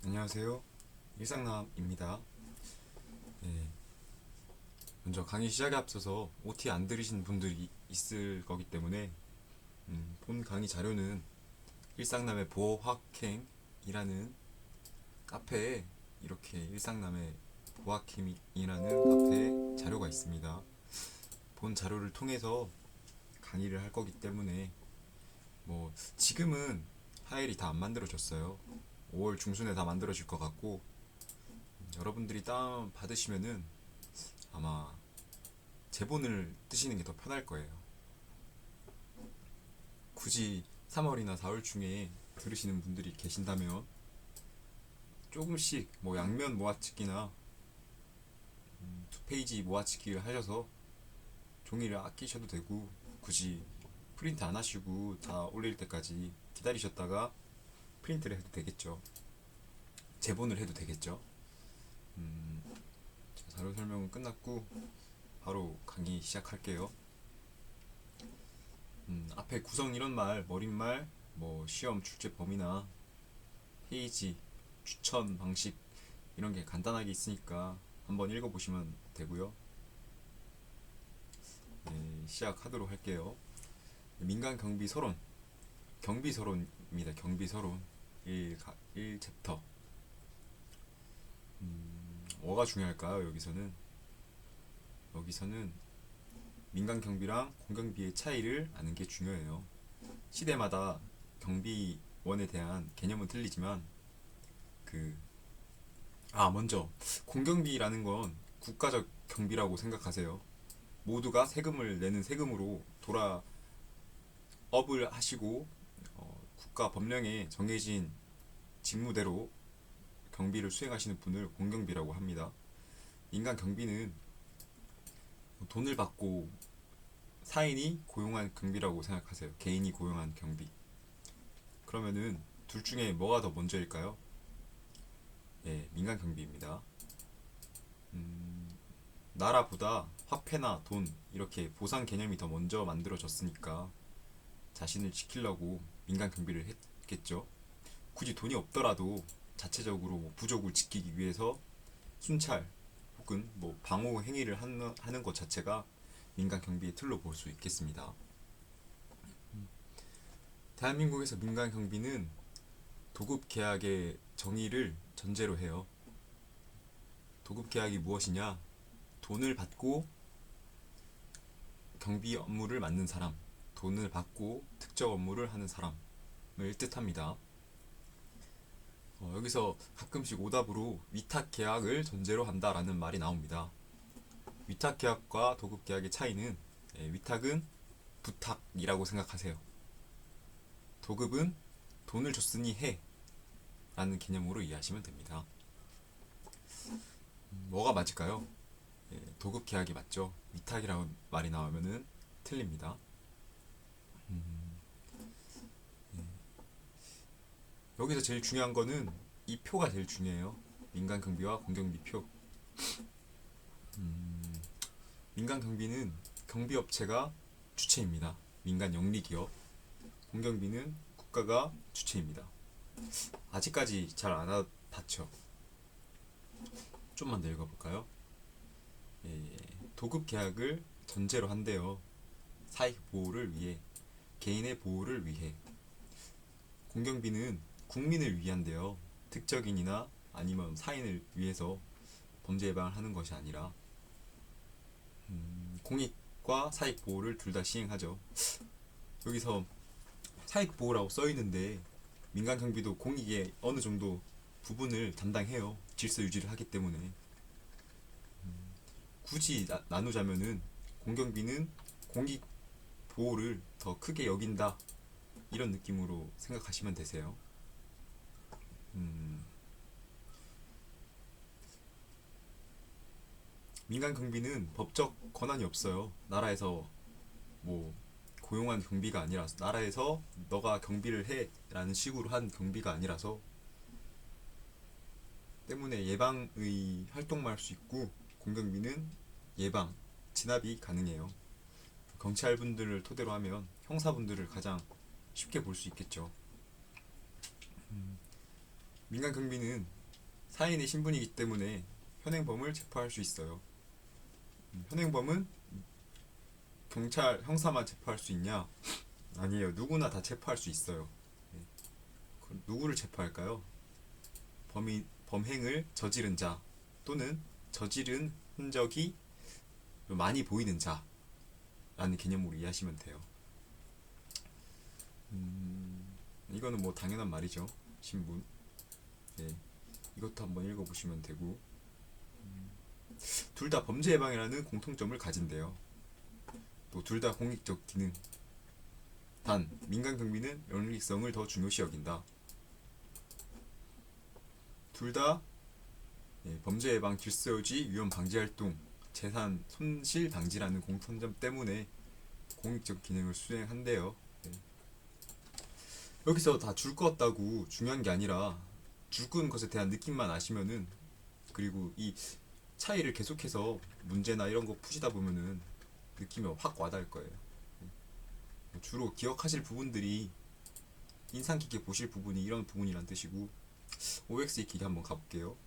안녕하세요. 일상남입니다. 예, 먼저 강의 시작에 앞서서 OT 안 들으신 분들이 있을 거기 때문에 본 강의 자료는 일상남의 보학행이라는 카페에 이렇게 일상남의 보학행이라는 카페에 자료가 있습니다. 본 자료를 통해서 강의를 할 거기 때문에 뭐 지금은 파일이 다 안 만들어졌어요. 5월 중순에 다 만들어질 것 같고 여러분들이 다운 받으시면은 아마 제본을 뜨시는 게 더 편할 거예요. 굳이 3월이나 4월 중에 들으시는 분들이 계신다면 조금씩 뭐 양면 모아찍기나 두 페이지 모아찍기를 하셔서 종이를 아끼셔도 되고 굳이 프린트 안 하시고 다 올릴 때까지 기다리셨다가 프린트를 해도 되겠죠. 제본을 해도 되겠죠. 자료 설명은 끝났고 바로 강의 시작할게요. 앞에 구성 이런 말, 머릿말, 뭐 시험 출제 범위나 페이지, 추천 방식 이런 게 간단하게 있으니까 한번 읽어보시면 되고요. 네, 시작하도록 할게요. 민간 경비 서론, 경비 서론입니다. 경비 서론 1챕터. 뭐가 중요할까요? 여기서는 민간 경비랑 공경비의 차이를 아는 게 중요해요. 시대마다 경비원에 대한 개념은 틀리지만 그 먼저 공경비라는 건 국가적 경비라고 생각하세요. 모두가 세금을 내는 세금으로 업을 하시고 국가 법령에 정해진 직무대로 경비를 수행하시는 분을 공경비라고 합니다. 민간 경비는 돈을 받고 사인이 고용한 경비라고 생각하세요. 개인이 고용한 경비. 그러면은 둘 중에 뭐가 더 먼저일까요? 예, 민간 경비입니다. 나라보다 화폐나 돈 이렇게 보상 개념이 더 먼저 만들어졌으니까 자신을 지키려고 민간 경비를 했겠죠. 굳이 돈이 없더라도 자체적으로 뭐 부족을 지키기 위해서 순찰 혹은 뭐 방호 행위를 하는 것 자체가 민간 경비의 틀로 볼 수 있겠습니다. 대한민국에서 민간 경비는 도급 계약의 정의를 전제로 해요. 도급 계약이 무엇이냐? 돈을 받고 경비 업무를 맡는 사람, 돈을 받고 특정 업무를 하는 사람을 뜻합니다. 여기서 가끔씩 오답으로 위탁 계약을 전제로 한다라는 말이 나옵니다. 위탁 계약과 도급 계약의 차이는 위탁은 부탁이라고 생각하세요. 도급은 돈을 줬으니 해 라는 개념으로 이해하시면 됩니다. 뭐가 맞을까요? 도급 계약이 맞죠. 위탁이라는 말이 나오면은 틀립니다. 여기서 제일 중요한 거는 이 표가 제일 중요해요. 민간 경비와 공경비 표. 민간 경비는 경비업체가 주체입니다. 민간 영리기업. 공경비는 국가가 주체입니다. 아직까지 잘 안 와닿죠? 좀만 더 읽어볼까요? 예, 도급 계약을 전제로 한대요. 사익 보호를 위해, 개인의 보호를 위해. 공경비는 국민을 위한데요. 특정인이나 아니면 사인을 위해서 범죄 예방을 하는 것이 아니라 공익과 사익 보호를 둘 다 시행하죠. 여기서 사익 보호라고 써 있는데 민간 경비도 공익의 어느 정도 부분을 담당해요. 질서 유지를 하기 때문에. 굳이 나누자면은 공경비는 공익 보호를 더 크게 여긴다 이런 느낌으로 생각하시면 되세요. 민간 경비는 법적 권한이 없어요. 나라에서 뭐 고용한 경비가 아니라 나라에서 너가 경비를 해라는 식으로 한 경비가 아니라서 때문에 예방의 활동만 할 수 있고 공경비는 예방, 진압이 가능해요. 경찰분들을 토대로 하면 형사분들을 가장 쉽게 볼 수 있겠죠. 민간 경비는 사인의 신분이기 때문에 현행범을 체포할 수 있어요. 현행범은 경찰, 형사만 체포할 수 있냐? 아니에요. 누구나 다 체포할 수 있어요. 네. 그럼 누구를 체포할까요? 범행을 저지른 자 또는 저지른 흔적이 많이 보이는 자라는 개념으로 이해하시면 돼요. 이거는 뭐 당연한 말이죠. 신분. 네. 이것도 한번 읽어보시면 되고, 둘 다 범죄 예방이라는 공통점을 가진대요. 또 둘 다 공익적 기능. 단 민간 경비는 영리성을 더 중요시 여긴다. 둘 다 범죄 예방, 질서 유지, 위험 방지 활동, 재산 손실 방지라는 공통점 때문에 공익적 기능을 수행한대요. 네. 여기서 다 줄 것 같다고 중요한 게 아니라 줄 끄는 것에 대한 느낌만 아시면은, 그리고 이 차이를 계속해서 문제나 이런 거 푸시다 보면은 느낌이 확 와닿을 거예요. 주로 기억하실 부분들이, 인상 깊게 보실 부분이 이런 부분이란 뜻이고, OX 익히기 한번 가볼게요.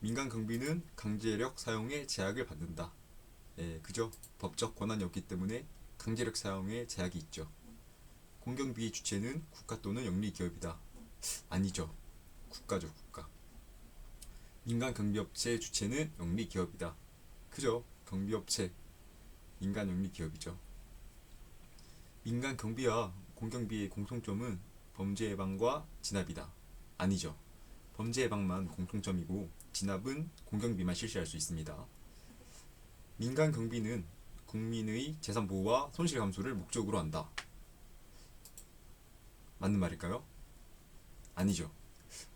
민간 경비는 강제력 사용에 제약을 받는다. 예, 그죠? 법적 권한이 없기 때문에 강제력 사용에 제약이 있죠. 공경비의 주체는 국가 또는 영리기업이다. 아니죠. 국가죠, 국가. 민간 경비업체의 주체는 영리기업이다. 그죠? 경비업체, 민간 영리기업이죠. 민간 경비와 공경비의 공통점은 범죄 예방과 진압이다. 아니죠. 범죄 예방만 공통점이고 진압은 공경비만 실시할 수 있습니다. 민간 경비는 국민의 재산 보호와 손실 감소를 목적으로 한다. 맞는 말일까요? 아니죠.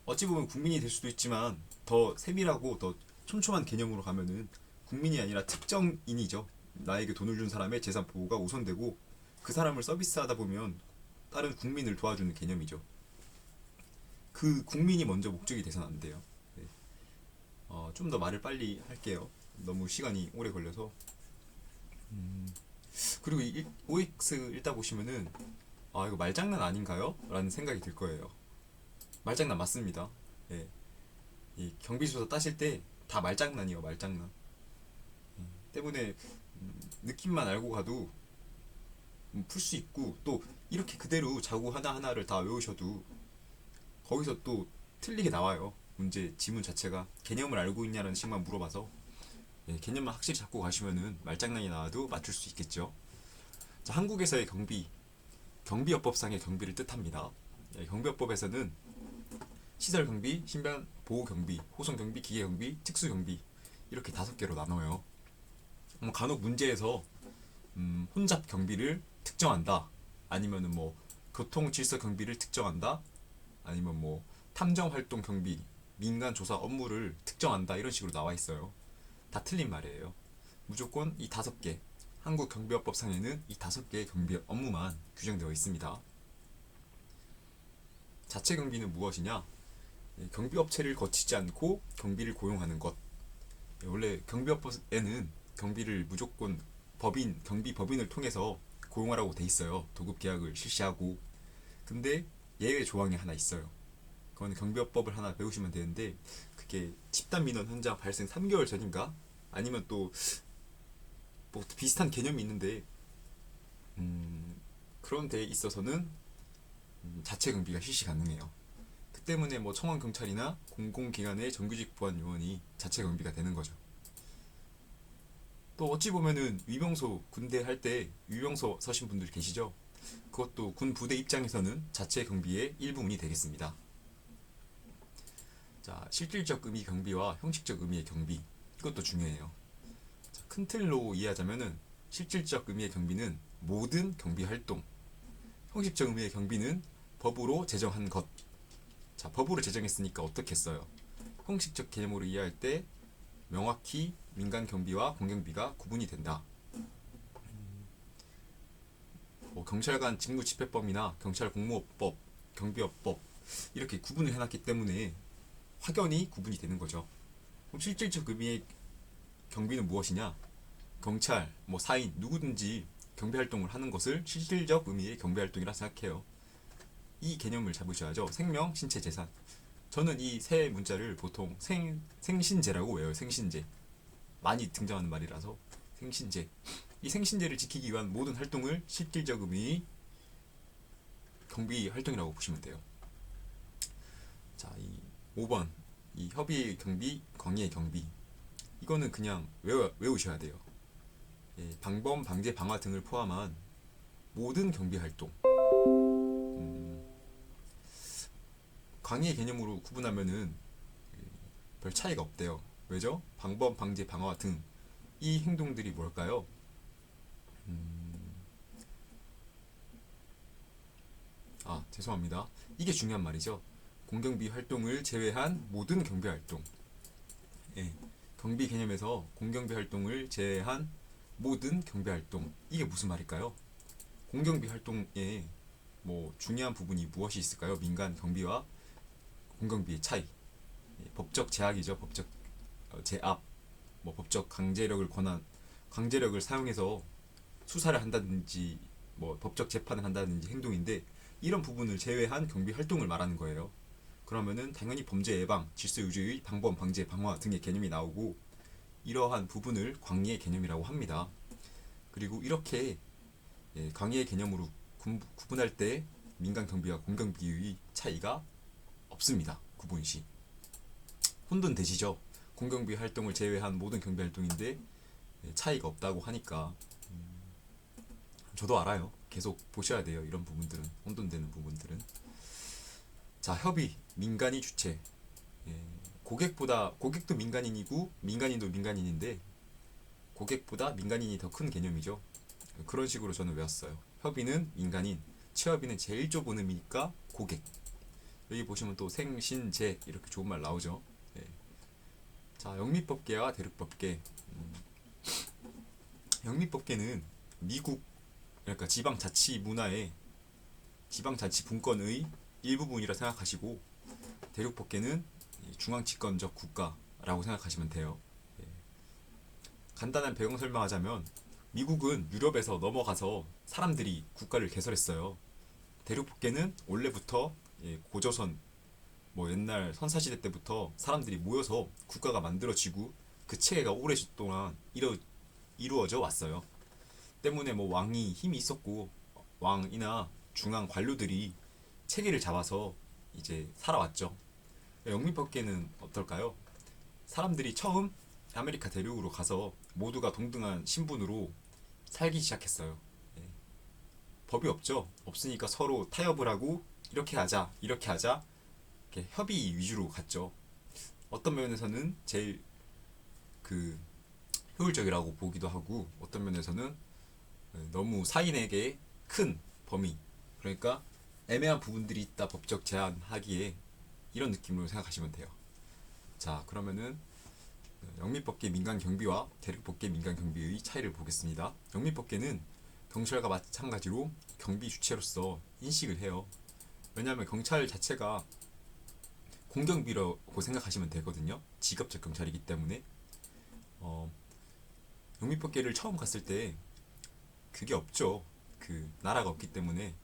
어찌 보면 국민이 될 수도 있지만 더 세밀하고 더 촘촘한 개념으로 가면은 국민이 아니라 특정인이죠. 나에게 돈을 준 사람의 재산 보호가 우선되고 그 사람을 서비스하다 보면 다른 국민을 도와주는 개념이죠. 그 국민이 먼저 목적이 돼서는 안 돼요. 네. 좀 더 말을 빨리 할게요. 너무 시간이 오래 걸려서. 그리고 OX 읽다 보시면은 이거 말장난 아닌가요? 라는 생각이 들 거예요. 말장난 맞습니다. 예. 이 경비수사 따실 때 다 말장난이에요, 말장난. 때문에 느낌만 알고 가도 풀 수 있고, 또 이렇게 그대로 자고 하나하나를 다 외우셔도 거기서 또 틀리게 나와요. 문제 지문 자체가 개념을 알고 있냐는 식만 물어봐서, 예, 개념만 확실히 잡고 가시면은 말장난이 나와도 맞출 수 있겠죠. 자, 한국에서의 경비업법상의 경비를 뜻합니다. 예, 경비업법에서는 시설 경비, 신변 보호 경비, 호송 경비, 기계 경비, 특수 경비 이렇게 5개로 나눠요. 간혹 문제에서 혼잡 경비를 특정한다. 아니면은 뭐 교통 질서 경비를 특정한다. 아니면 뭐 탐정 활동 경비, 민간 조사 업무를 특정한다. 이런 식으로 나와 있어요. 다 틀린 말이에요. 무조건 이 5개, 한국 경비업법상에는 이 5개의 경비 업무만 규정되어 있습니다. 자체 경비는 무엇이냐? 경비업체를 거치지 않고 경비를 고용하는 것. 원래 경비업법에는 경비를 무조건 경비법인을 통해서 고용하라고 돼 있어요. 도급 계약을 실시하고. 근데 예외 조항이 하나 있어요. 그건 경비업법을 하나 배우시면 되는데, 그게 집단 민원 현장 발생 3개월 전인가? 아니면 또 뭐 비슷한 개념이 있는데, 그런 데에 있어서는 자체 경비가 실시 가능해요. 그 때문에 뭐 청원 경찰이나 공공기관의 정규직 보안 요원이 자체 경비가 되는 거죠. 또 어찌 보면은 위병소 군대 할 때 위병소 서신 분들 계시죠? 그것도 군 부대 입장에서는 자체 경비의 일부분이 되겠습니다. 자, 실질적 의미 경비와 형식적 의미의 경비, 이것도 중요해요. 자, 큰 틀로 이해하자면은 실질적 의미의 경비는 모든 경비 활동, 형식적 의미의 경비는 법으로 제정한 것. 자, 법으로 제정했으니까 어떻게 써요? 형식적 개념으로 이해할 때 명확히 민간 경비와 공경비가 구분이 된다. 뭐 경찰관 직무집행법이나 경찰 공무원법, 경비업법 이렇게 구분을 해놨기 때문에 확연히 구분이 되는 거죠. 그럼 실질적 의미의 경비는 무엇이냐? 경찰, 뭐 사인 누구든지 경비 활동을 하는 것을 실질적 의미의 경비 활동이라 생각해요. 이 개념을 잡으셔야죠. 생명, 신체, 재산. 저는 이 세 문자를 보통 생신제라고 외워요. 생신제. 많이 등장하는 말이라서 생신제. 이 생신제를 지키기 위한 모든 활동을 실질적 의미의 경비 활동이라고 보시면 돼요. 자, 이 5번. 이 협의의 경비, 광의의 경비. 이거는 그냥 외우셔야 돼요. 예, 방범, 방제, 방화 등을 포함한 모든 경비 활동. 광의의 개념으로 구분하면은 별 차이가 없대요. 왜죠? 방범, 방제, 방화 등 이 행동들이 뭘까요? 죄송합니다. 이게 중요한 말이죠. 공경비 활동을 제외한 모든 경비 활동. 예, 경비 개념에서 공경비 활동을 제외한 모든 경비 활동. 이게 무슨 말일까요? 공경비 활동에 뭐 중요한 부분이 무엇이 있을까요? 민간 경비와 공경비의 차이. 예, 법적 제약이죠. 법적 제압. 뭐 법적 강제력을 사용해서 수사를 한다든지 뭐 법적 재판을 한다든지 행동인데 이런 부분을 제외한 경비 활동을 말하는 거예요. 그러면은 당연히 범죄 예방, 질서 유지의 방범, 방제, 방화 등의 개념이 나오고 이러한 부분을 광의의 개념이라고 합니다. 그리고 이렇게 광의의 개념으로 구분할 때 민간 경비와 공경비의 차이가 없습니다. 구분 시. 혼돈되시죠? 공경비 활동을 제외한 모든 경비 활동인데 차이가 없다고 하니까 저도 알아요. 계속 보셔야 돼요. 이런 부분들은 혼돈되는 부분들은. 자, 협의 민간이 주체. 고객도 민간인이고 민간인도 민간인인데 고객보다 민간인이 더 큰 개념이죠. 그런 식으로 저는 외웠어요. 협의는 민간인, 취업인은 제일 좁은 의미니까 고객. 여기 보시면 또 생신제 이렇게 좋은 말 나오죠. 자, 영미법계와 대륙법계. 영미법계는 미국 그러니까 지방자치 문화의 지방자치분권의 일부분이라 생각하시고 대륙법계는 중앙집권적 국가라고 생각하시면 돼요. 간단한 배경 설명하자면 미국은 유럽에서 넘어가서 사람들이 국가를 개설했어요. 대륙법계는 원래부터 고조선 뭐 옛날 선사시대 때부터 사람들이 모여서 국가가 만들어지고 그 체계가 오랫동안 이루어져 왔어요. 때문에 뭐 왕이 힘이 있었고 왕이나 중앙 관료들이 체계를 잡아서 이제 살아왔죠. 영미법계는 어떨까요? 사람들이 처음 아메리카 대륙으로 가서 모두가 동등한 신분으로 살기 시작했어요. 법이 없죠. 없으니까 서로 타협을 하고 이렇게 하자, 이렇게 하자, 이렇게 협의 위주로 갔죠. 어떤 면에서는 제일 효율적이라고 보기도 하고 어떤 면에서는 너무 사인에게 큰 범위, 그러니까 애매한 부분들이 있다 법적 제한하기에 이런 느낌으로 생각하시면 돼요. 자, 그러면은 영미법계 민간경비와 대륙법계 민간경비의 차이를 보겠습니다. 영미법계는 경찰과 마찬가지로 경비 주체로서 인식을 해요. 왜냐하면 경찰 자체가 공경비라고 생각하시면 되거든요. 직업적 경찰이기 때문에 영미법계를 처음 갔을 때 그게 없죠. 그 나라가 없기 때문에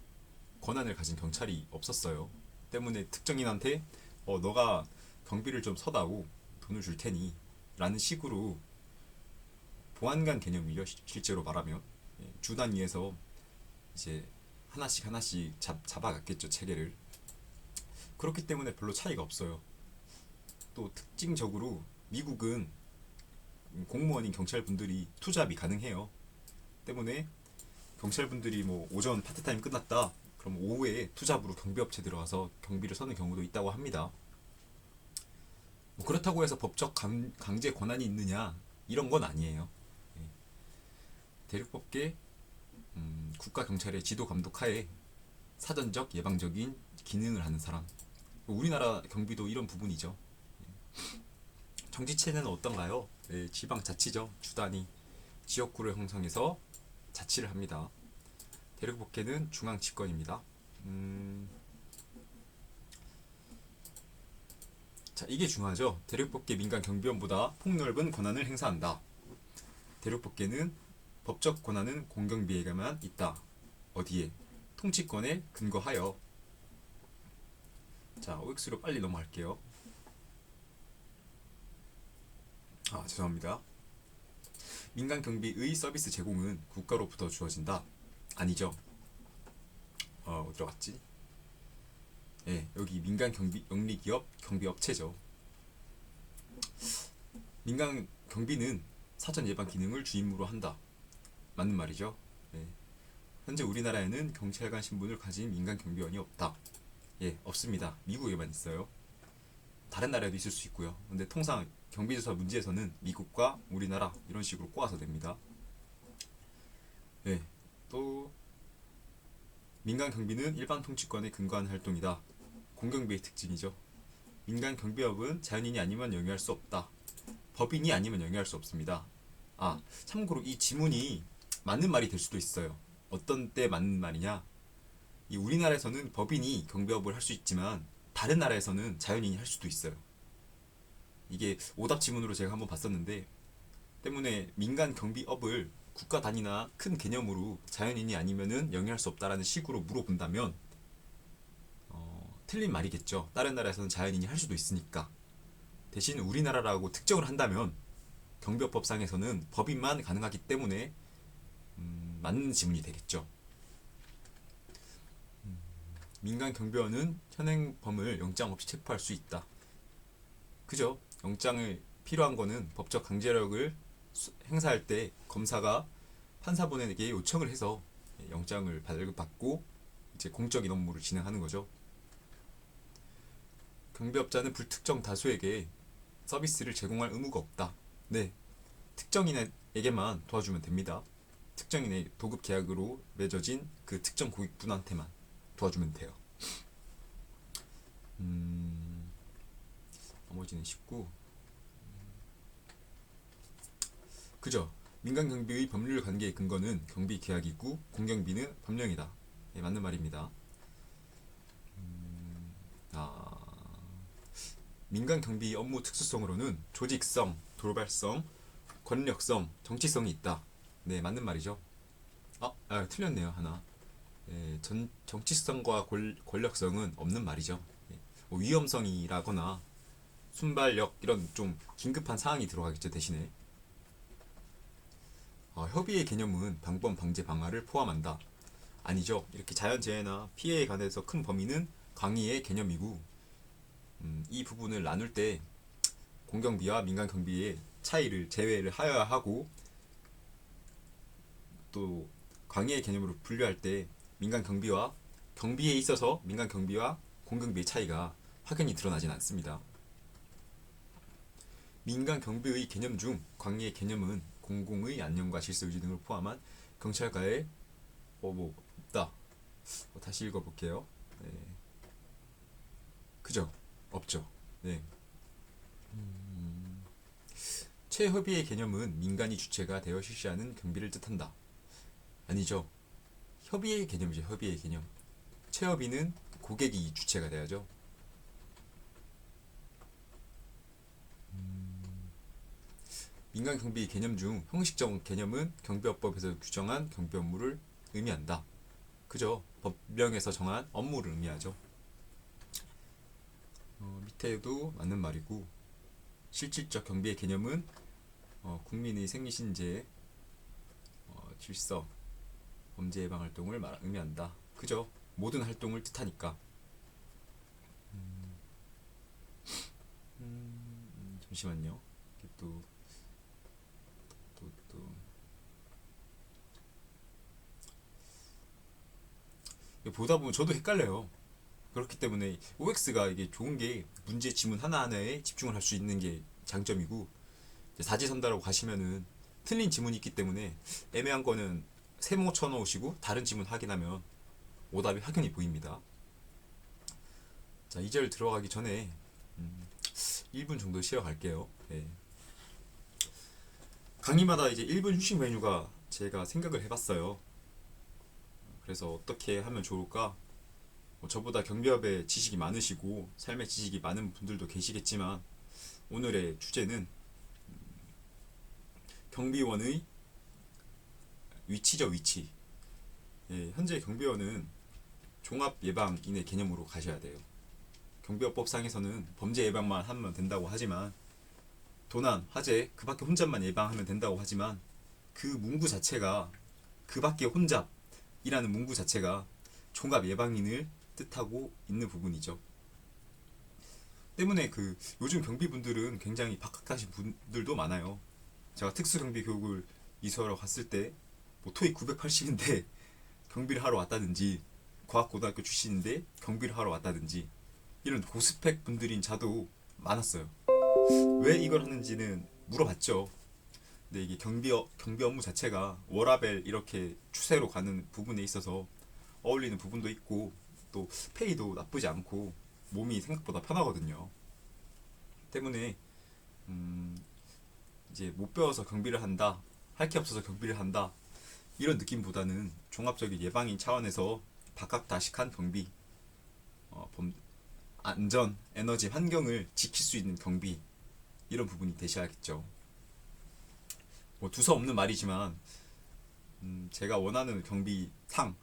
권한을 가진 경찰이 없었어요. 때문에 특정인한테 너가 경비를 좀 서다오, 돈을 줄 테니 라는 식으로 보안관 개념이죠. 실제로 말하면 주 단위에서 이제 하나씩 잡아갔겠죠, 체계를. 그렇기 때문에 별로 차이가 없어요. 또 특징적으로 미국은 공무원인 경찰분들이 투잡이 가능해요. 때문에 경찰분들이 뭐 오전 파트타임 끝났다 그럼 오후에 투잡으로 경비업체 들어가서 경비를 서는 경우도 있다고 합니다. 뭐 그렇다고 해서 법적 강제 권한이 있느냐 이런 건 아니에요. 대륙법계 국가경찰의 지도 감독 하에 사전적 예방적인 기능을 하는 사람. 우리나라 경비도 이런 부분이죠. 정치체는 어떤가요? 지방자치죠. 주단위 지역구를 형성해서 자치를 합니다. 대륙법계는 중앙집권입니다. 자, 이게 중요하죠. 대륙법계 민간경비원보다 폭넓은 권한을 행사한다. 대륙법계는 법적 권한은 공경비에게만 있다. 어디에? 통치권에 근거하여. 자, OX로 빨리 넘어갈게요. 죄송합니다. 민간 경비의 서비스 제공은 국가로부터 주어진다. 아니죠. 어디로 갔지? 예, 여기 민간 경비 영리기업 경비업체죠. 민간 경비는 사전 예방 기능을 주임무로 한다. 맞는 말이죠. 예. 현재 우리나라에는 경찰관 신분을 가진 민간 경비원이 없다. 예, 없습니다. 미국에만 있어요. 다른 나라에도 있을 수 있고요. 근데 통상 경비조사 문제에서는 미국과 우리나라 이런 식으로 꼬아서 냅니다. 예, 또 민간 경비는 일반 통치권에 근거한 활동이다. 공경비의 특징이죠. 민간 경비업은 자연인이 아니면 영위할 수 없다. 법인이 아니면 영위할 수 없습니다. 참고로 이 지문이 맞는 말이 될 수도 있어요. 어떤 때 맞는 말이냐? 이 우리나라에서는 법인이 경비업을 할 수 있지만 다른 나라에서는 자연인이 할 수도 있어요. 이게 오답 지문으로 제가 한번 봤었는데 때문에 민간 경비업을 국가 단위나 큰 개념으로 자연인이 아니면은 영위할 수 없다라는 식으로 물어본다면 틀린 말이겠죠. 다른 나라에서는 자연인이 할 수도 있으니까. 대신 우리나라라고 특정을 한다면 경비업법상에서는 법인만 가능하기 때문에 맞는 지문이 되겠죠. 민간 경비원은 현행범을 영장 없이 체포할 수 있다. 그죠? 영장을 필요한 거는 법적 강제력을 행사할 때 검사가 판사분에게 요청을 해서 영장을 발급받고 이제 공적인 업무를 진행하는 거죠. 경비업자는 불특정 다수에게 서비스를 제공할 의무가 없다. 네, 특정인에게만 도와주면 됩니다. 특정인의 도급 계약으로 맺어진 그 특정 고객분한테만 도와주면 돼요. 나머지는 쉽고 그죠? 민간 경비의 법률 관계의 근거는 경비 계약이고 공경비는 법령이다. 예, 맞는 말입니다. 민간 경비 업무 특수성으로는 조직성, 돌발성, 권력성, 정치성이 있다. 네, 맞는 말이죠. 틀렸네요, 하나. 예, 정치성과 권력성은 없는 말이죠. 예, 뭐 위험성이라거나 순발력 이런 좀 긴급한 사항이 들어가겠죠, 대신에. 협의의 개념은 방범 방제 방화를 포함한다. 아니죠. 이렇게 자연재해나 피해에 관해서 큰 범위는 강의의 개념이고 이 부분을 나눌 때 공경비와 민간 경비의 차이를 제외를 하여야 하고 또 광해의 개념으로 분류할 때 민간 경비와 경비에 있어서 민간 경비와 공경비의 차이가 확연히 드러나진 않습니다. 민간 경비의 개념 중 광해의 개념은 공공의 안녕과 질서 유지 등을 포함한 경찰과의 없다. 다시 읽어볼게요. 네. 그죠? 없죠. 네. 최협의의 개념은 민간이 주체가 되어 실시하는 경비를 뜻한다. 아니죠. 협의의 개념이죠. 협의의 개념. 최협의는 고객이 주체가 돼야죠. 민간 경비 개념 중 형식적 개념은 경비업법에서 규정한 경비 업무를 의미한다. 그죠? 법령에서 정한 업무를 의미하죠. 밑에도 맞는 말이고 실질적 경비의 개념은 국민의 생리신체, 질서, 범죄 예방 활동을 의미한다. 그죠? 모든 활동을 뜻하니까. 잠시만요. 또 보다 보면 저도 헷갈려요. 그렇기 때문에 OX가 이게 좋은 게 문제 지문 하나하나에 집중을 할 수 있는 게 장점이고 사지선다라고 가시면은 틀린 지문이 있기 때문에 애매한 거는 세모 쳐놓으시고 다른 지문 확인하면 오답이 확연히 보입니다. 자, 2절 들어가기 전에 1분 정도 쉬어 갈게요. 네. 강의마다 이제 1분 휴식 메뉴가 제가 생각을 해봤어요. 그래서 어떻게 하면 좋을까? 저보다 경비업에 지식이 많으시고 삶의 지식이 많은 분들도 계시겠지만 오늘의 주제는 경비원의 위치죠, 위치. 예, 현재 경비원은 종합예방인의 개념으로 가셔야 돼요. 경비업법상에서는 범죄 예방만 하면 된다고 하지만, 도난, 화재 그 밖에 혼잡만 예방하면 된다고 하지만, 그 문구 자체가, 그 밖에 혼잡이라는 문구 자체가 종합 예방인을 뜻하고 있는 부분이죠. 때문에 요즘 경비분들은 굉장히 박학다신 분들도 많아요. 제가 특수경비 교육을 이수하러 갔을 때 뭐 토익 980인데 경비를 하러 왔다든지, 과학고등학교 출신인데 경비를 하러 왔다든지, 이런 고스펙 분들인 자도 많았어요. 왜 이걸 하는지는 물어봤죠. 근데 이게 경비 업무 자체가 워라밸 이렇게 추세로 가는 부분에 있어서 어울리는 부분도 있고, 또 페이도 나쁘지 않고 몸이 생각보다 편하거든요. 때문에 이제 못 배워서 경비를 한다, 할 게 없어서 경비를 한다, 이런 느낌보다는 종합적인 예방인 차원에서 박학다식한 경비, 안전, 에너지, 환경을 지킬 수 있는 경비, 이런 부분이 되셔야겠죠. 뭐 두서없는 말이지만 제가 원하는 경비상,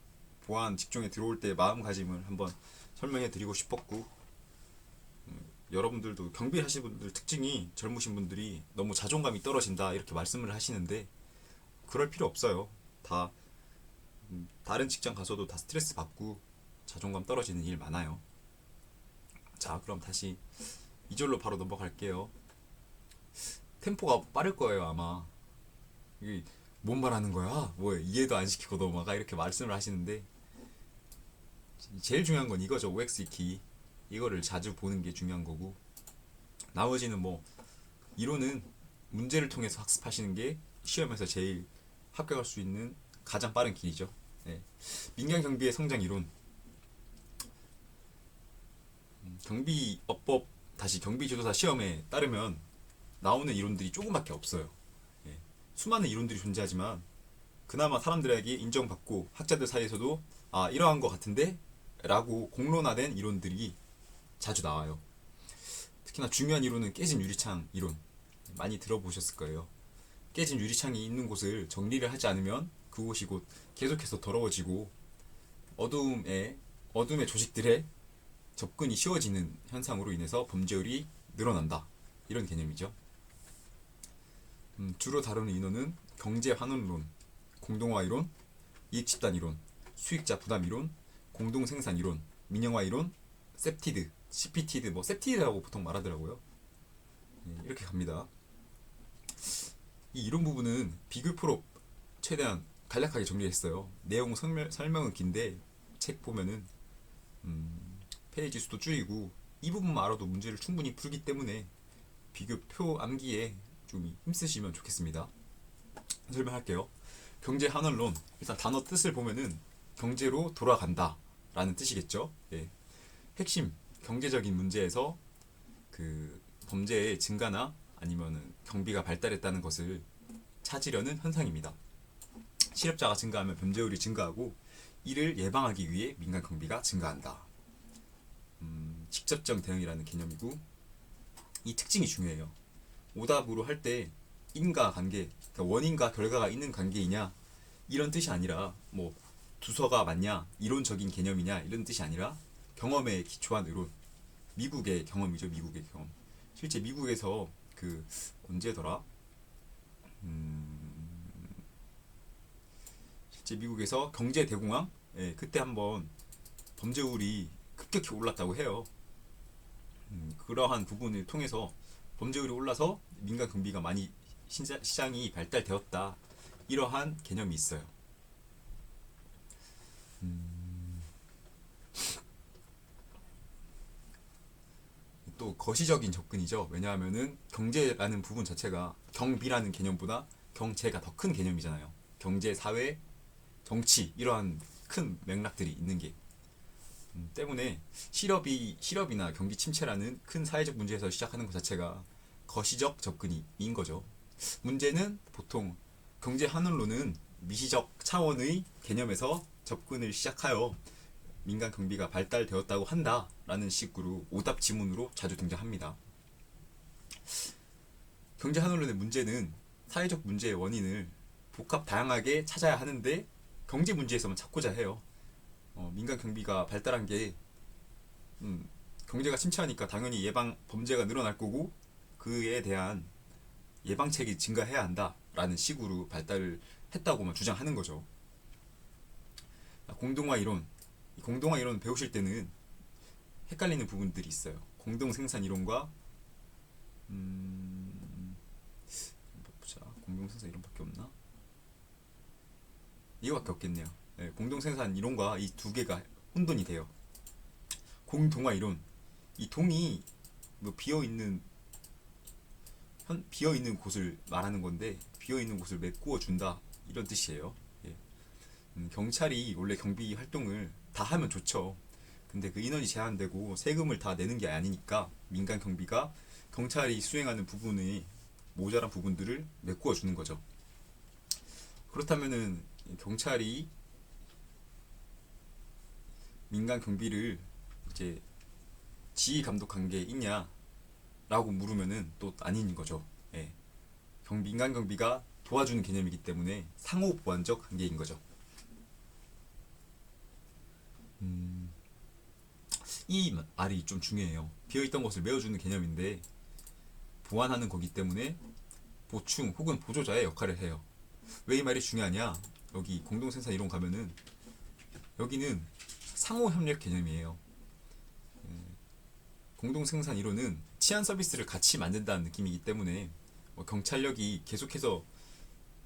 보안 직종에 들어올 때 마음가짐을 한번 설명해 드리고 싶었고, 여러분들도 경비 하시는 분들 특징이 젊으신 분들이 너무 자존감이 떨어진다 이렇게 말씀을 하시는데, 그럴 필요 없어요. 다 다른 직장 가서도 다 스트레스 받고 자존감 떨어지는 일 많아요. 자, 그럼 다시 2절로 바로 넘어갈게요. 템포가 빠를 거예요 아마. 이게 뭔 말하는 거야? 뭐 이해도 안 시키고 넘어가, 이렇게 말씀을 하시는데, 제일 중요한 건 이거죠. OX 키, 이거를 자주 보는 게 중요한 거고, 나머지는 뭐 이론은 문제를 통해서 학습하시는 게 시험에서 제일 합격할 수 있는 가장 빠른 길이죠. 네. 민간 경비의 성장 이론, 경비업법 다시 경비지도사 시험에 따르면 나오는 이론들이 조금밖에 없어요. 예. 수많은 이론들이 존재하지만 그나마 사람들에게 인정받고 학자들 사이에서도 아, 이러한 것 같은데? 라고 공론화된 이론들이 자주 나와요. 특히나 중요한 이론은 깨진 유리창 이론, 많이 들어보셨을 거예요. 깨진 유리창이 있는 곳을 정리를 하지 않으면 그곳이 곧 계속해서 더러워지고 어둠의 조직들의 접근이 쉬워지는 현상으로 인해서 범죄율이 늘어난다, 이런 개념이죠. 주로 다루는 인원은 경제환원론, 공동화 이론, 이익집단 이론, 수익자 부담 이론, 공동생산 이론, 민영화 이론, 셉티드, CPT드, 뭐 셉티드라고 보통 말하더라고요. 이렇게 갑니다. 이 이론 부분은 비교표로 최대한 간략하게 정리했어요. 내용 설명은 긴데 책 보면은 페이지 수도 줄이고, 이 부분만 알아도 문제를 충분히 풀기 때문에 비교표 암기에 좀 힘쓰시면 좋겠습니다. 설명할게요. 경제 환원론, 일단 단어 뜻을 보면은 경제로 돌아간다 라는 뜻이겠죠. 예. 핵심 경제적인 문제에서 그 범죄의 증가나 아니면은 경비가 발달했다는 것을 찾으려는 현상입니다. 실업자가 증가하면 범죄율이 증가하고, 이를 예방하기 위해 민간 경비가 증가한다. 직접적 대응이라는 개념이고, 이 특징이 중요해요. 오답으로 할 때 인과 관계, 그러니까 원인과 결과가 있는 관계이냐, 이런 뜻이 아니라 뭐 두서가 맞냐, 이론적인 개념이냐, 이런 뜻이 아니라 경험에 기초한 의론. 미국의 경험이죠. 미국의 경험. 실제 미국에서 언제더라? 실제 미국에서 경제 대공황, 예, 그때 한번 범죄율이 급격히 올랐다고 해요. 그러한 부분을 통해서 범죄율이 올라서 민간 경비가 많이 시장이 발달되었다, 이러한 개념이 있어요. 또 거시적인 접근이죠. 왜냐하면은 경제라는 부분 자체가 경비라는 개념보다 경제가 더 큰 개념이잖아요. 경제, 사회, 정치, 이러한 큰 맥락들이 있는 게 때문에 실업이나 경기 침체라는 큰 사회적 문제에서 시작하는 것 자체가 거시적 접근인 거죠. 문제는 보통 경제 환원론은 미시적 차원의 개념에서 접근을 시작하여 민간 경비가 발달되었다고 한다라는 식으로 오답 지문으로 자주 등장합니다. 경제 환원론의 문제는 사회적 문제의 원인을 복합 다양하게 찾아야 하는데 경제 문제에서만 찾고자 해요. 민간 경비가 발달한 게 경제가 침체하니까 당연히 예방 범죄가 늘어날 거고 그에 대한 예방책이 증가해야 한다라는 식으로 발달을 했다고만 주장하는 거죠. 공동화 이론, 공동화 이론 배우실 때는 헷갈리는 부분들이 있어요. 공동 생산 이론과 보자, 공동 생산 이론밖에 없나? 이거밖에 없겠네요. 네, 공동 생산 이론과 이 두 개가 혼돈이 돼요. 공동화 이론, 이 동이 뭐 비어 있는 곳을 말하는 건데 비어 있는 곳을 메꾸어 준다 이런 뜻이에요. 예. 경찰이 원래 경비 활동을 다 하면 좋죠. 근데 그 인원이 제한되고 세금을 다 내는 게 아니니까 민간 경비가 경찰이 수행하는 부분의 모자란 부분들을 메꾸어 주는 거죠. 그렇다면은 경찰이 민간 경비를 이제 지휘 감독한 게 있냐라고 물으면은 또 아닌 거죠. 예. 민간 경비가 도와주는 개념이기 때문에 상호 보완적 관계인 거죠. 이 말이 좀 중요해요. 비어있던 것을 메워주는 개념인데 보완하는 거기 때문에 보충 혹은 보조자의 역할을 해요. 왜 이 말이 중요하냐? 여기 공동생산 이론 가면은 여기는 상호협력 개념이에요. 공동생산 이론은 치안 서비스를 같이 만든다는 느낌이기 때문에 경찰력이 계속해서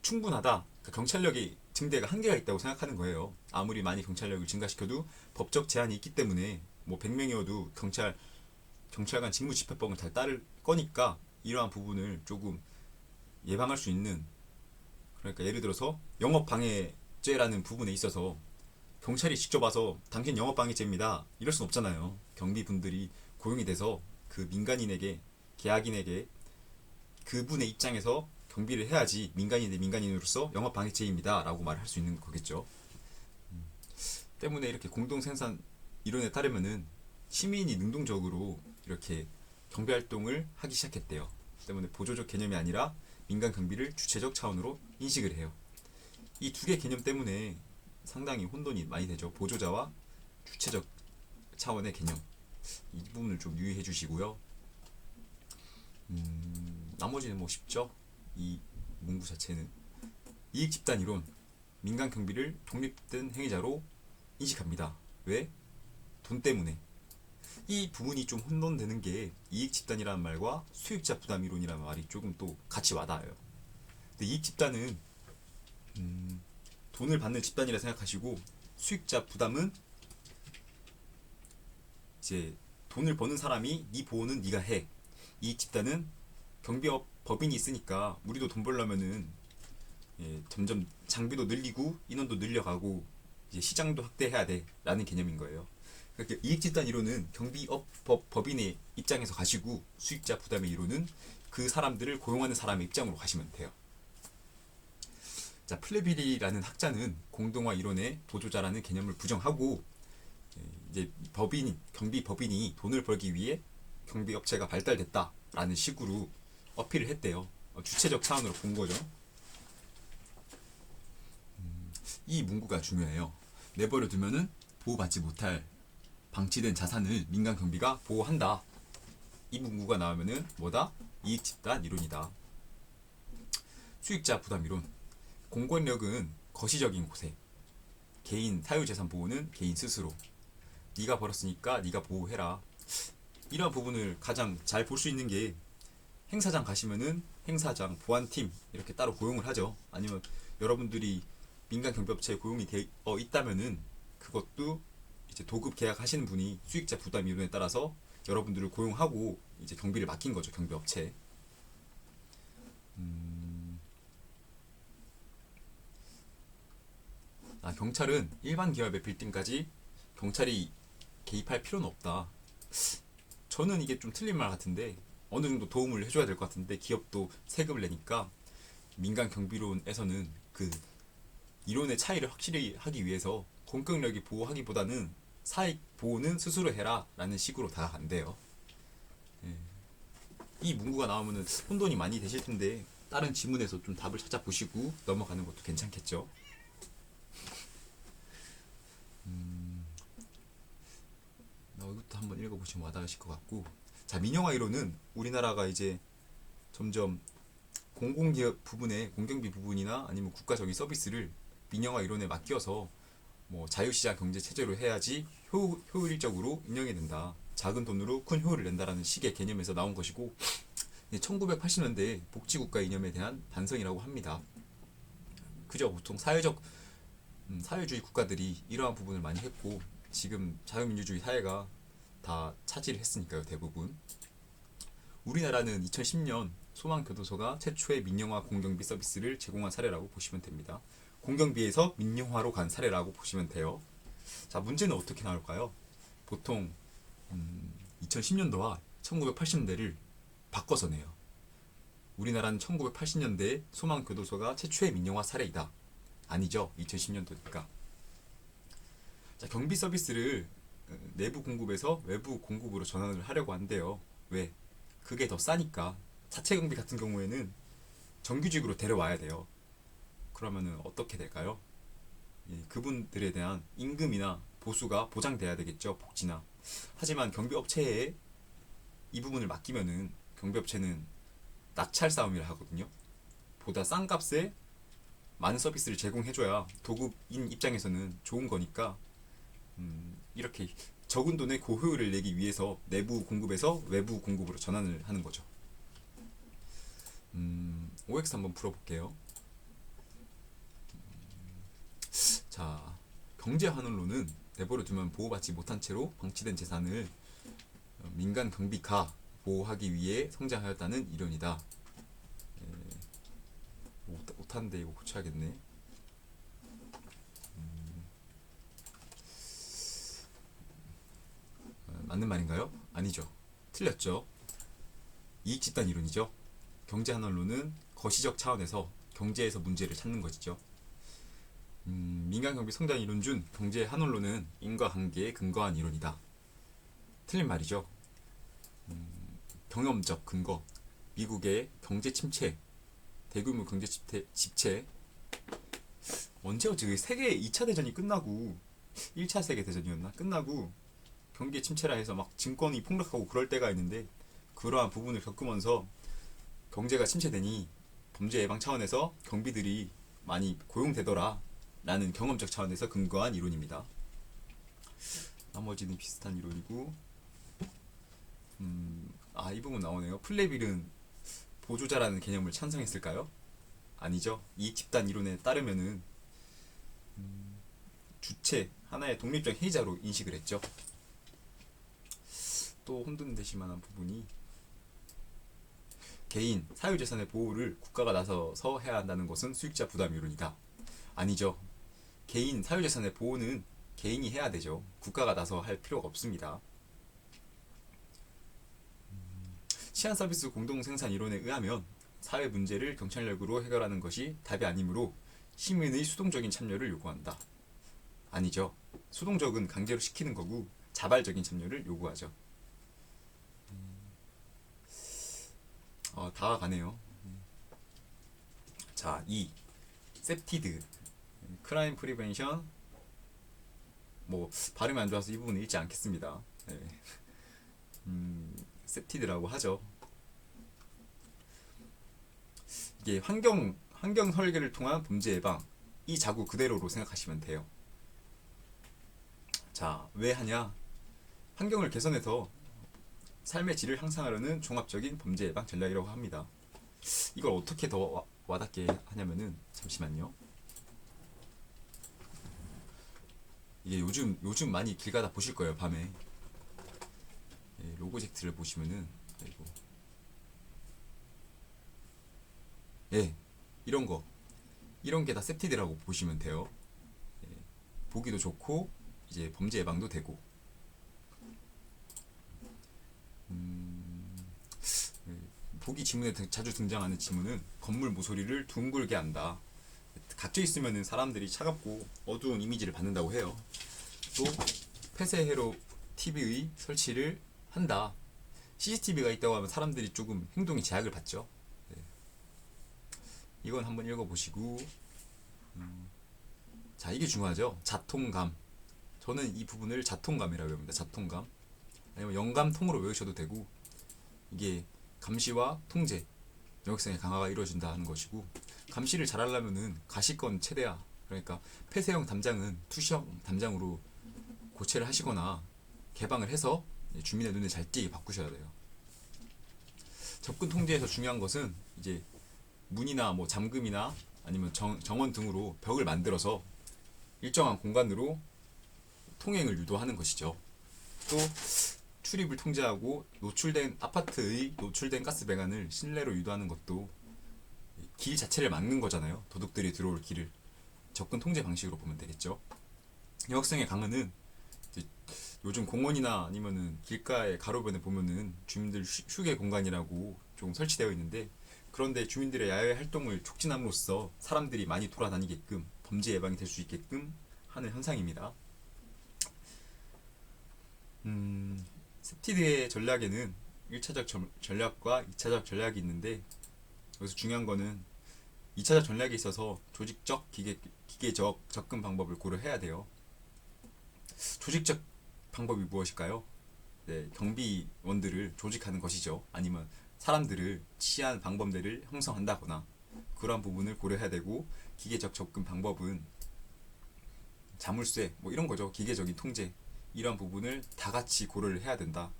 충분하다. 그러니까 경찰력이 증대가 한계가 있다고 생각하는 거예요. 아무리 많이 경찰력을 증가시켜도 법적 제한이 있기 때문에 뭐 100명이어도 경찰관 직무집행법은 잘 따를 거니까 이러한 부분을 조금 예방할 수 있는, 그러니까 예를 들어서 영업방해죄라는 부분에 있어서 경찰이 직접 와서 당신 영업방해죄입니다 이럴 순 없잖아요. 경비분들이 고용이 돼서 그 민간인에게, 계약인에게 그분의 입장에서 경비를 해야지 민간인 대 민간인으로서 영업방해죄입니다 라고 말할 수 있는 거겠죠. 때문에 이렇게 공동생산 이론에 따르면은 시민이 능동적으로 이렇게 경비활동을 하기 시작했대요. 때문에 보조적 개념이 아니라 민간 경비를 주체적 차원으로 인식을 해요. 이 두 개 개념 때문에 상당히 혼돈이 많이 되죠. 보조자와 주체적 차원의 개념, 이 부분을 좀 유의해 주시고요. 나머지는 뭐 쉽죠. 이 문구 자체는 이익집단 이론, 민간 경비를 독립된 행위자로 인식합니다. 왜? 돈 때문에. 이 부분이 좀 혼돈되는 게 이익집단이라는 말과 수익자 부담 이론이라는 말이 조금 또 같이 와닿아요. 근데 이익집단은 돈을 받는 집단이라 생각하시고, 수익자 부담은 이제 돈을 버는 사람이 네 보호는 네가 해. 이익집단은 경비업 법인이 있으니까 우리도 돈 벌려면은 점점 장비도 늘리고 인원도 늘려가고 이제 시장도 확대해야 돼 라는 개념인 거예요. 그러니까 이익집단 이론은 경비업 법인의 입장에서 가시고, 수익자 부담의 이론은 그 사람들을 고용하는 사람의 입장으로 가시면 돼요. 자, 플레빌이라는 학자는 공동화 이론의 보조자라는 개념을 부정하고, 이제 경비 법인이 돈을 벌기 위해 경비업체가 발달됐다라는 식으로 어필을 했대요. 주체적 차원으로 본 거죠. 이 문구가 중요해요. 내버려 두면은 보호받지 못할 방치된 자산을 민간 경비가 보호한다. 이 문구가 나오면은 뭐다? 이익집단 이론이다. 수익자 부담 이론. 공권력은 거시적인 곳에, 개인 사유재산 보호는 개인 스스로. 네가 벌었으니까 네가 보호해라. 이런 부분을 가장 잘 볼 수 있는 게, 행사장 가시면은 행사장, 보안팀 이렇게 따로 고용을 하죠. 아니면 여러분들이 민간 경비업체에 고용이 되어 있다면은 그것도 이제 도급 계약하시는 분이 수익자 부담 이론에 따라서 여러분들을 고용하고 이제 경비를 맡긴 거죠, 경비업체에. 경찰은 일반 기업의 빌딩까지 경찰이 개입할 필요는 없다. 저는 이게 좀 틀린 말 같은데, 어느 정도 도움을 해줘야 될 것 같은데, 기업도 세금을 내니까 민간 경비론에서는 그 이론의 차이를 확실히 하기 위해서 공권력이 보호하기보다는 사익 보호는 스스로 해라 라는 식으로 다가간대요. 이 문구가 나오면 혼돈이 많이 되실 텐데, 다른 지문에서 좀 답을 찾아보시고 넘어가는 것도 괜찮겠죠. 이것도 한번 읽어보시면 와닿으실 것 같고, 자, 민영화 이론은 우리나라가 이제 점점 공공기업 부분에 공경비 부분이나 아니면 국가적인 서비스를 민영화 이론에 맡겨서 뭐 자유시장 경제 체제로 해야지 효율적으로 운영이 된다. 작은 돈으로 큰 효율을 낸다라는 식의 개념에서 나온 것이고, 1980년대 복지국가 이념에 대한 반성이라고 합니다. 그저 보통 사회주의 국가들이 이러한 부분을 많이 했고, 지금 자유민주주의 사회가 다 차지를 했으니까요, 대부분. 우리나라는 2010년 소망교도소가 최초의 민영화 공경비 서비스를 제공한 사례라고 보시면 됩니다. 공경비에서 민영화로 간 사례라고 보시면 돼요. 자, 문제는 어떻게 나올까요? 보통 2010년도와 1980년대를 바꿔서 내요. 우리나라는 1980년대 소망교도소가 최초의 민영화 사례이다. 아니죠. 2010년도니까. 자, 경비 서비스를 내부 공급에서 외부 공급으로 전환을 하려고 한대요. 왜? 그게 더 싸니까. 자체 경비 같은 경우에는 정규직으로 데려와야 돼요. 그러면은 어떻게 될까요? 예, 그분들에 대한 임금이나 보수가 보장돼야 되겠죠. 복지나. 하지만 경비업체에 이 부분을 맡기면은 경비업체는 낙찰 싸움이라 하거든요. 보다 싼 값에 많은 서비스를 제공해줘야 도급인 입장에서는 좋은 거니까, 이렇게 적은 돈에 고효율을 내기 위해서 내부 공급에서 외부 공급으로 전환을 하는 거죠. OX 한번 풀어볼게요. 자, 경제환원론은 내버려 두면 보호받지 못한 채로 방치된 재산을 민간 경비가 보호하기 위해 성장하였다는 이론이다. 못하는데 이거 고쳐야겠네. 맞는 말인가요? 아니죠. 틀렸죠. 이익집단 이론이죠. 경제환원론은 거시적 차원에서 경제에서 문제를 찾는 것이죠. 민간경비 성장 이론 중 경제환원론은 인과관계에 근거한 이론이다. 틀린 말이죠. 경험적 근거, 미국의 경제 침체, 대규모 경제 집체, 언제였지? 세계 2차 대전이 끝나고 1차 세계 대전이었나? 끝나고 경기 침체라 해서 막 증권이 폭락하고 그럴 때가 있는데, 그러한 부분을 겪으면서 경제가 침체되니 범죄 예방 차원에서 경비들이 많이 고용되더라 라는 경험적 차원에서 근거한 이론입니다. 나머지는 비슷한 이론이고, 이 부분 나오네요. 플레빌은 보조자라는 개념을 찬성했을까요? 아니죠. 이익 집단 이론에 따르면은 주체, 하나의 독립적 해이자로 인식을 했죠. 또 혼돈되실 만한 부분이, 개인, 사유재산의 보호를 국가가 나서서 해야 한다는 것은 수익자 부담 이론이다. 아니죠. 개인, 사유재산의 보호는 개인이 해야 되죠. 국가가 나서 할 필요가 없습니다. 치안서비스 공동생산 이론에 의하면 사회 문제를 경찰력으로 해결하는 것이 답이 아니므로 시민의 수동적인 참여를 요구한다. 아니죠. 수동적은 강제로 시키는 거고 자발적인 참여를 요구하죠. 다가가네요. 자, 2. 셉티드 크라임 프리벤션. 뭐 발음이 안 좋아서 이 부분은 읽지 않겠습니다. 네. 셉티드라고 하죠. 이게 환경 설계를 통한 범죄 예방, 이 자구 그대로로 생각하시면 돼요. 자, 왜 하냐? 환경을 개선해서 삶의 질을 향상하려는 종합적인 범죄 예방 전략이라고 합니다. 이걸 어떻게 더 와닿게 하냐면은, 잠시만요. 이게 요즘 많이 길 가다 보실 거예요, 밤에. 예, 로고젝트를 보시면은, 아이고. 예, 이런 게 다 셉티드라고 보시면 돼요. 예, 보기도 좋고 이제 범죄 예방도 되고. 보기 지문에 자주 등장하는 지문은 건물 모서리를 둥글게 한다. 갇혀 있으면은 사람들이 차갑고 어두운 이미지를 받는다고 해요. 또 폐쇄회로 TV의 설치를 한다. CCTV가 있다고 하면 사람들이 조금 행동에 제약을 받죠. 네. 이건 한번 읽어보시고, 자, 이게 중요하죠. 자통감. 저는 이 부분을 자통감이라고 합니다. 자통감. 아니면 영감통으로 외우셔도 되고, 이게 감시와 통제, 영역성의 강화가 이루어진다는 것이고, 감시를 잘하려면은 가시권 최대화, 그러니까 폐쇄형 담장은 투시형 담장으로 고체를 하시거나 개방을 해서 주민의 눈에 잘 띄게 바꾸셔야 돼요. 접근 통제에서 중요한 것은 이제 문이나 뭐 잠금이나 아니면 정원 등으로 벽을 만들어서 일정한 공간으로 통행을 유도하는 것이죠. 또 출입을 통제하고 노출된 아파트의 노출된 가스 배관을 실내로 유도하는 것도 길 자체를 막는 거잖아요. 도둑들이 들어올 길을 접근 통제 방식으로 보면 되겠죠. 영역성의 강화는 이제 요즘 공원이나 아니면은 길가의 가로변에 보면은 주민들 휴게 공간이라고 좀 설치되어 있는데, 그런데 주민들의 야외 활동을 촉진함으로써 사람들이 많이 돌아다니게끔 범죄 예방이 될 수 있게끔 하는 현상입니다. 셉티드의 전략에는 1차적 전략과 2차적 전략이 있는데, 여기서 중요한 거는 2차적 전략에 있어서 조직적, 기계적 접근 방법을 고려해야 돼요. 조직적 방법이 무엇일까요? 네, 경비원들을 조직하는 것이죠. 아니면 사람들을 치안 방법들을 형성한다거나 그러한 부분을 고려해야 되고, 기계적 접근 방법은 자물쇠 뭐 이런 거죠. 기계적인 통제, 이러한 부분을 다 같이 고려를 해야 된다.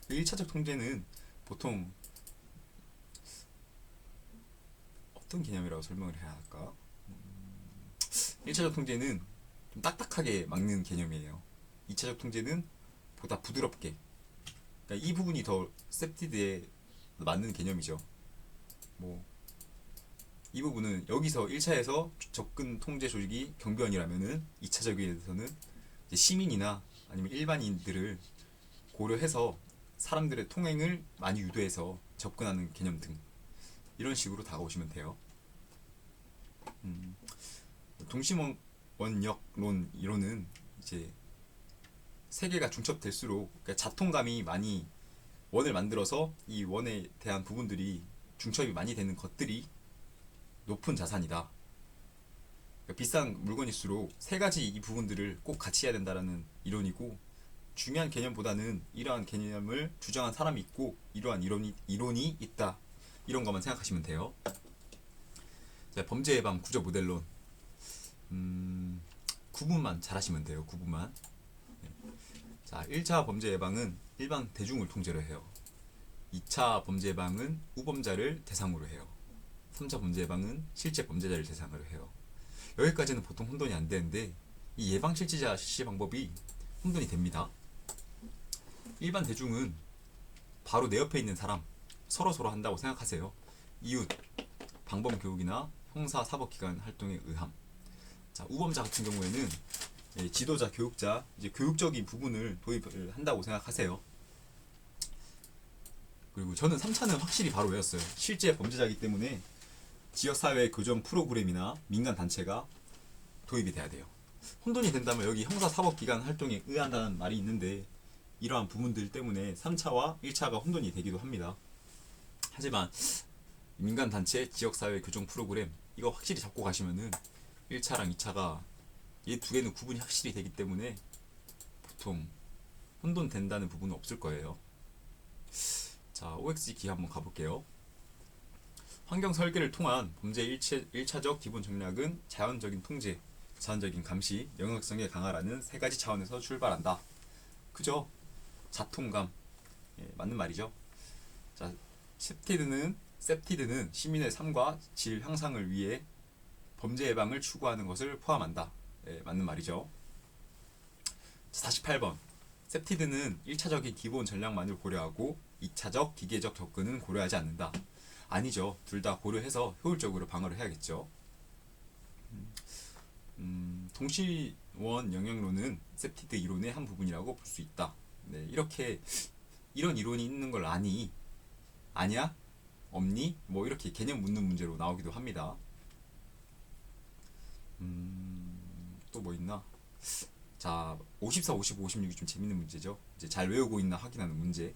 1차적 통제는 보통 어떤 개념이라고 설명을 해야 할까? 1차적 통제는 좀 딱딱하게 막는 개념이에요. 2차적 통제는 보다 부드럽게, 그러니까 이 부분이 더 셉티드에 맞는 개념이죠. 뭐 이 부분은 여기서 1차에서 접근 통제 조직이 경비원이라면은 2차적에서는 시민이나 아니면 일반인들을 고려해서 사람들의 통행을 많이 유도해서 접근하는 개념 등, 이런 식으로 다가오시면 돼요. 동심원역론 이론은 이제 세계가 중첩될수록, 그러니까 자통감이 많이 원을 만들어서 이 원에 대한 부분들이 중첩이 많이 되는 것들이 높은 자산이다. 그러니까 비싼 물건일수록 세 가지 이 부분들을 꼭 같이 해야 된다라는 이론이고, 중요한 개념보다는 이러한 개념을 주장한 사람이 있고 이러한 이론이 있다, 이런 것만 생각하시면 돼요. 자, 범죄 예방 구조 모델론, 구분만 잘하시면 돼요. 구분만. 자, 1차 범죄 예방은 일반 대중을 통제로 해요. 2차 범죄 예방은 우범자를 대상으로 해요. 3차 범죄 예방은 실제 범죄자를 대상으로 해요. 여기까지는 보통 혼돈이 안 되는데, 이 예방 실질자 실시 방법이 혼돈이 됩니다. 일반 대중은 바로 내 옆에 있는 사람, 서로 한다고 생각하세요. 이웃, 방범 교육이나 형사 사법기관 활동에 의함. 자, 우범자 같은 경우에는 지도자, 교육자, 이제 교육적인 부분을 도입을 한다고 생각하세요. 그리고 저는 3차는 확실히 바로 외웠어요. 실제 범죄자이기 때문에 지역사회 교정 프로그램이나 민간단체가 도입이 돼야 돼요. 혼돈이 된다면 여기 형사사법기관 활동에 의한다는 말이 있는데, 이러한 부분들 때문에 3차와 1차가 혼돈이 되기도 합니다. 하지만 민간단체, 지역사회 교정 프로그램, 이거 확실히 잡고 가시면은 1차랑 2차가 이 두 개는 구분이 확실히 되기 때문에 보통 혼돈 된다는 부분은 없을 거예요. 자, OX 기 한번 가볼게요. 환경 설계를 통한 범죄 1차적 기본 전략은 자연적인 통제, 자연적인 감시, 영역성의 강화라는 세 가지 차원에서 출발한다. 그죠? 자통감. 예, 맞는 말이죠. 자, 셉티드는 시민의 삶과 질 향상을 위해 범죄 예방을 추구하는 것을 포함한다. 예, 맞는 말이죠. 48번. 셉티드는 1차적인 기본 전략만을 고려하고 2차적 기계적 접근은 고려하지 않는다. 아니죠. 둘 다 고려해서 효율적으로 방어를 해야겠죠. 동시원 영역론은 셉티드 이론의 한 부분이라고 볼 수 있다. 네, 이렇게 이런 이론이 있는 걸 아니? 아냐? 없니? 뭐 이렇게 개념 묻는 문제로 나오기도 합니다. 또 뭐 있나? 자, 54, 55, 56이 좀 재밌는 문제죠. 이제 잘 외우고 있나 확인하는 문제.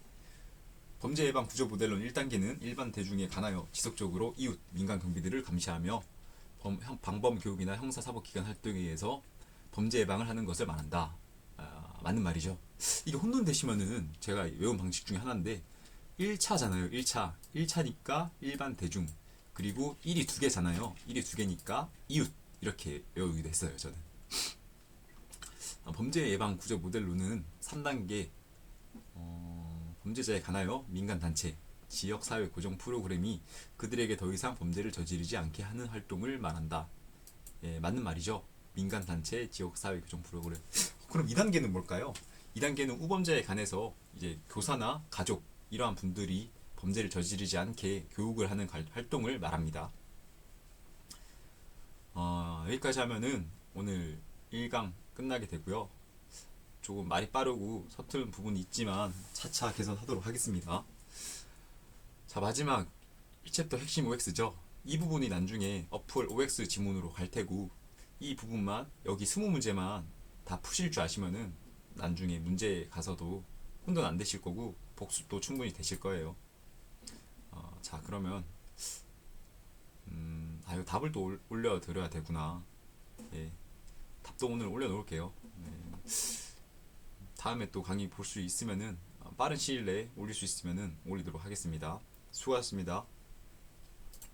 범죄 예방 구조 모델론 1단계는 일반 대중에 관하여 지속적으로 이웃, 민간 경비들을 감시하며 방범 교육이나 형사 사법기관 활동에 의해서 범죄 예방을 하는 것을 말한다. 맞는 말이죠. 이게 혼돈되시면은 제가 외운 방식 중에 하나인데 1차잖아요. 1차. 1차니까 일반 대중. 그리고 1이 두 개잖아요. 1이 두 개니까 이웃. 이렇게 외우기도 했어요, 저는. 범죄 예방 구조 모델로는 3단계 범죄자에 관하여 민간단체, 지역사회 고정 프로그램이 그들에게 더 이상 범죄를 저지르지 않게 하는 활동을 말한다. 예, 맞는 말이죠. 민간단체, 지역사회 고정 프로그램. 그럼 2단계는 뭘까요? 2단계는 우범죄에 관해서 이제 교사나 가족, 이러한 분들이 범죄를 저지르지 않게 교육을 하는 활동을 말합니다. 여기까지 하면은 오늘 1강 끝나게 되고요. 조금 말이 빠르고 서투른 부분이 있지만 차차 개선하도록 하겠습니다. 자, 마지막 1챕터 핵심 OX죠. 이 부분이 나중에 어플 OX 지문으로 갈 테고 이 부분만 여기 20문제만 다 푸실 줄 아시면은 나중에 문제 가서도 혼돈 안 되실 거고 복습도 충분히 되실 거예요. 자, 그러면 이거 답을 또 올려드려야 되구나. 예, 답도 오늘 올려놓을게요. 다음에 또 강의 볼 수 있으면은 빠른 시일 내에 올릴 수 있으면은 올리도록 하겠습니다. 수고하셨습니다.